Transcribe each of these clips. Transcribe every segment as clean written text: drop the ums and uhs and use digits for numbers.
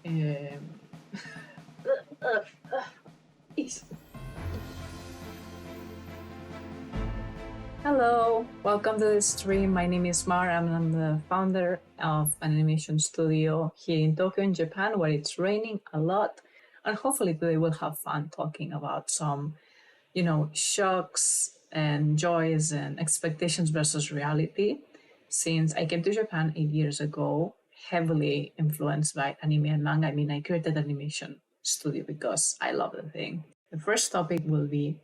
Um, Hello, welcome to the stream. My name is Mar. I'm the founder of an animation studio here in Tokyo, in Japan, where it's raining a lot. And hopefully today we'll have fun talking about some, shocks and joys and expectations versus reality. Since I came to Japan 8 years ago, heavily influenced by anime and manga. I mean, I created an animation studio because I love the thing. The first topic will be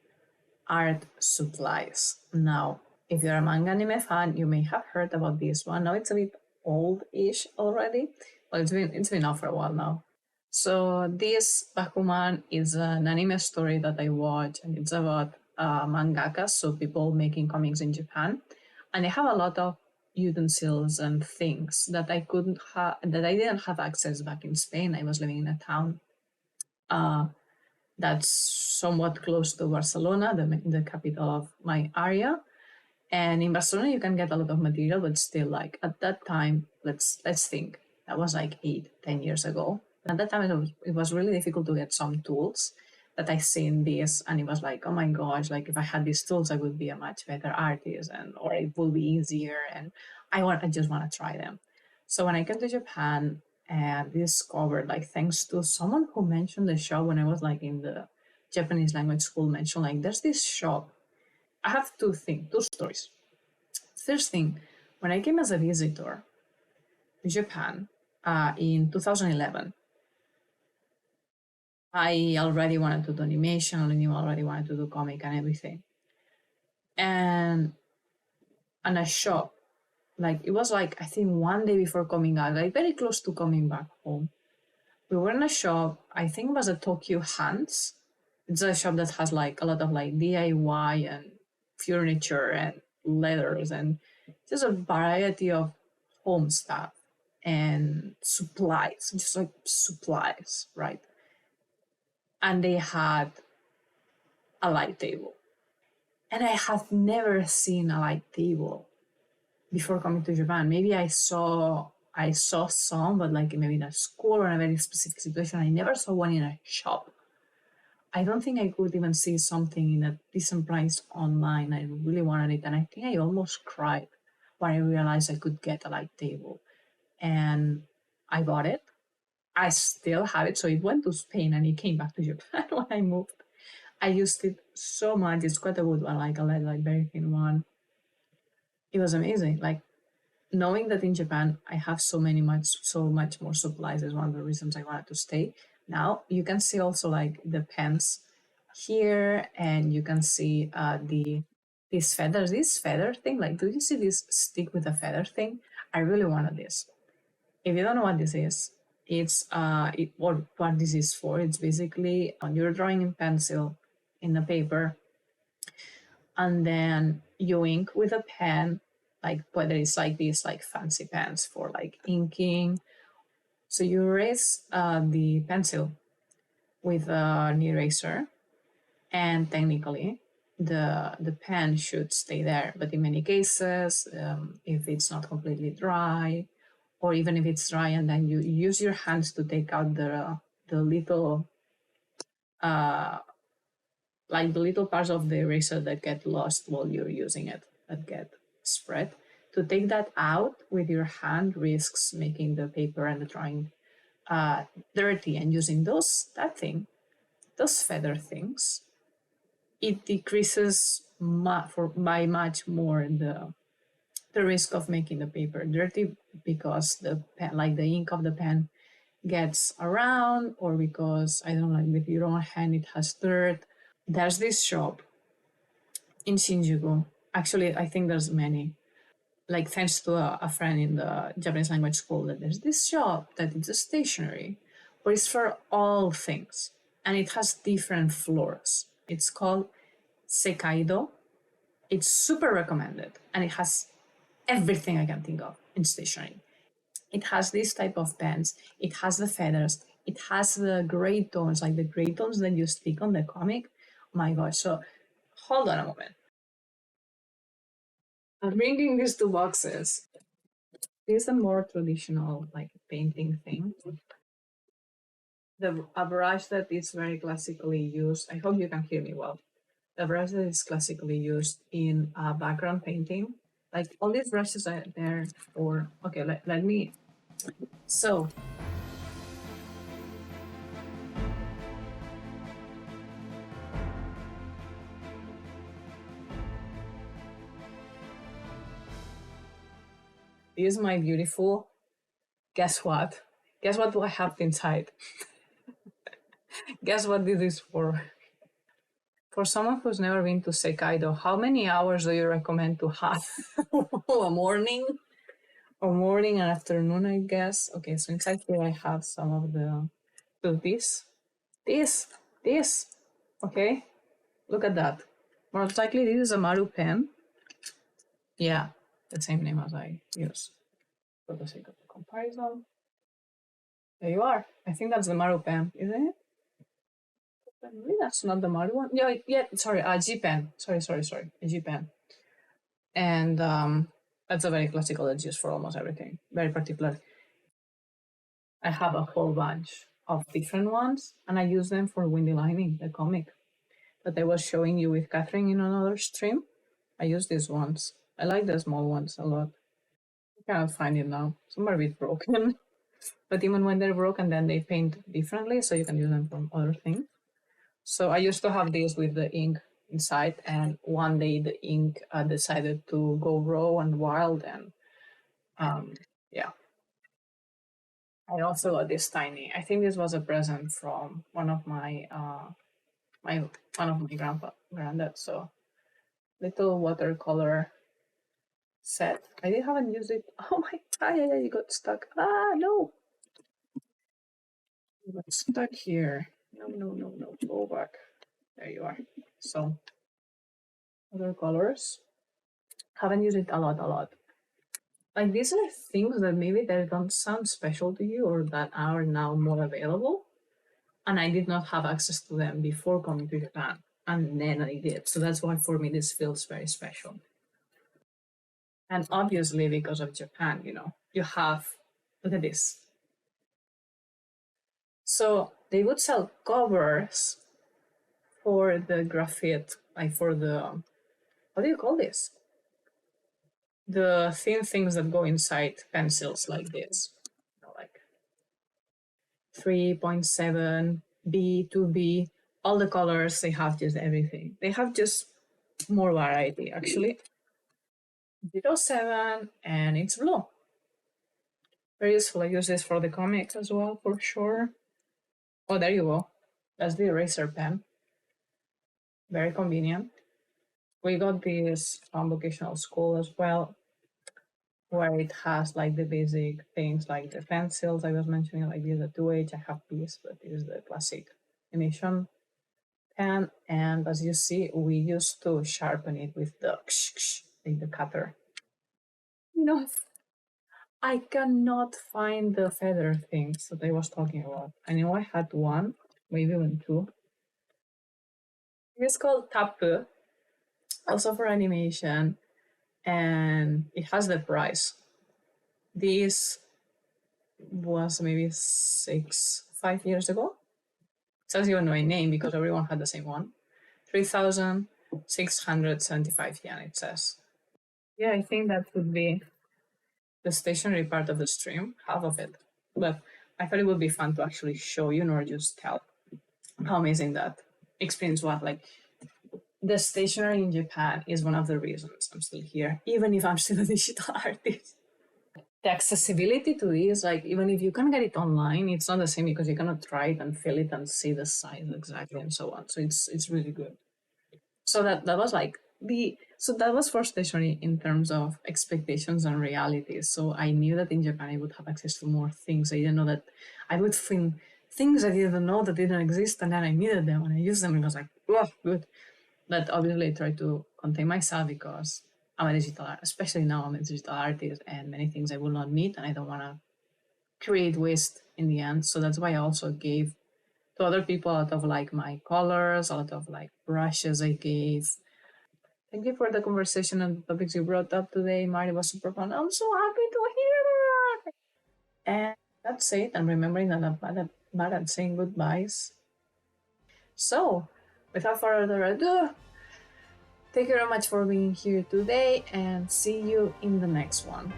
art supplies. Now, if you're a manga anime fan, you may have heard about this one. Now it's a bit old-ish already. Well, it's been out for a while now. So this Bakuman is an anime story that I watch, and it's about mangakas, so people making comics in Japan, and they have a lot of utensils and things that I didn't have access back in Spain. I was living in a town that's somewhat close to Barcelona, the capital of my area. And in Barcelona, you can get a lot of material, but still, like at that time, let's think that was like 8, 10 years ago. At that time, it was really difficult to get some tools that I seen this, and it was like, oh my gosh, like if I had these tools, I would be a much better artist, or it will be easier, and I just want to try them. So when I came to Japan and discovered, like thanks to someone who mentioned the shop when I was like in the Japanese language school, mentioned like there's this shop. I have two stories. First thing, when I came as a visitor to Japan in 2011, I already wanted to do animation, I already wanted to do comic and everything. And a shop, like it was like I think one day before coming out, like very close to coming back home. We were in a shop, I think it was a Tokyo Hands. It's a shop that has like a lot of like DIY and furniture and leathers and just a variety of home stuff and supplies, just like supplies, right? And they had a light table. And I have never seen a light table before coming to Japan. Maybe I saw some, but like maybe in a school or in a very specific situation. I never saw one in a shop. I don't think I could even see something in a decent price online. I really wanted it, and I think I almost cried when I realized I could get a light table. And I bought it. I still have it, so it went to Spain and it came back to Japan when I moved. I used it so much. It's quite a good one, like a like very thin one. It was amazing. Like knowing that in Japan I have so much more supplies is one of the reasons I wanted to stay. Now you can see also like the pens here, and you can see these feathers, this feather thing. Like, do you see this stick with a feather thing? I really wanted this. If you don't know what this is, it's what this is for. It's basically you're drawing in pencil in the paper, and then you ink with a pen, like whether it's like these like fancy pens for like inking. So you erase the pencil with an eraser, and technically the pen should stay there. But in many cases, if it's not completely dry, or even if it's dry and then you use your hands to take out the little like the little parts of the eraser that get lost while you're using it, that get spread, to take that out with your hand risks making the paper and the drawing dirty. And using those feather things, it decreases by much more the risk of making the paper dirty, because the pen, like the ink of the pen, gets around, or because I don't know, with your own hand it has dirt. There's this shop in Shinjuku. Actually, I think there's many. Like thanks to a friend in the Japanese language school, that there's this shop that it's a stationery, but it's for all things, and it has different floors. It's called Sekaido. It's super recommended, and it has everything I can think of in stationery. It has this type of pens. It has the feathers. It has the gray tones, like the gray tones that you stick on the comic. Oh my gosh. So hold on a moment. I'm bringing these two boxes. This is a more traditional, like painting thing. a brush that is very classically used. I hope you can hear me well. The brush that is classically used in background painting. Like all these brushes are there for, okay, let me, so this is my beautiful, guess what? Guess what do I have inside? Guess what this is for? For someone who's never been to Sekaido, how many hours do you recommend to have? A morning? Or morning and afternoon, I guess. Okay, so inside here I have some of the, so this, okay? Look at that. Most likely this is a Maru pen. Yeah, the same name as I use for the sake of the comparison. There you are. I think that's the Maru pen, isn't it? Maybe that's not the Maru one. Yeah, sorry, a G pen. Sorry, a G pen. And that's a very classical that's used for almost everything. Very particular. I have a whole bunch of different ones, and I use them for Windy Lining, the comic that I was showing you with Catherine in another stream. I use these ones. I like the small ones a lot. I cannot find it now. Some are a bit broken. But even when they're broken, then they paint differently, so you can use them for other things. So I used to have these with the ink inside, and one day the ink decided to go raw and wild, and yeah. I also got this tiny. I think this was a present from one of my granddad. So little watercolor set. Haven't used it. Oh my god! Yeah, you got stuck. Ah no! You got stuck here. No. Go back. There you are. So watercolors. Haven't used it a lot. Like these are things that maybe they don't sound special to you or that are now more available. And I did not have access to them before coming to Japan. And then I did. So that's why for me this feels very special. And obviously because of Japan, you have, look at this. So they would sell covers for the graphite, like for the, what do you call this? The thin things that go inside pencils like this. Like 3.7, B, 2B, all the colors, they have just everything. They have just more variety actually. 07, and it's blue. Very useful. I use this for the comics as well, for sure. Oh, there you go. That's the eraser pen. Very convenient. We got this from vocational school as well, where it has like the basic things like the pencils I was mentioning, like this, the 2H. I have this, but this is the classic emission pen. And as you see, we used to sharpen it with the like the cutter. I cannot find the feather things that I was talking about. I know I had one, maybe even two. It's called Tapu, also for animation, and it has the price. This was maybe 5 years ago. It says even my name because everyone had the same one. 3,675 yen, it says. Yeah, I think that would be the stationery part of the stream, half of it. But I thought it would be fun to actually show you, nor just tell how amazing that experience was. Like, the stationery in Japan is one of the reasons I'm still here, even if I'm still a digital artist. The accessibility to this, like, even if you can get it online, it's not the same because you cannot try it and feel it and see the size exactly and so on. So it's really good. So that was like that was for stationery in terms of expectations and realities. So I knew that in Japan I would have access to more things. I didn't know that I would find things I didn't know that didn't exist, and then I needed them and I used them and I was like, oh, good. But obviously I try to contain myself because I'm a digital artist, especially now I'm a digital artist, and many things I will not need and I don't want to create waste in the end. So that's why I also gave to other people a lot of like my colors, a lot of like brushes I gave. Thank you for the conversation and the topics you brought up today. Mari was super fun. I'm so happy to hear that. And that's it. I'm remembering that I'm bad at saying goodbyes. So, without further ado, thank you very much for being here today and see you in the next one.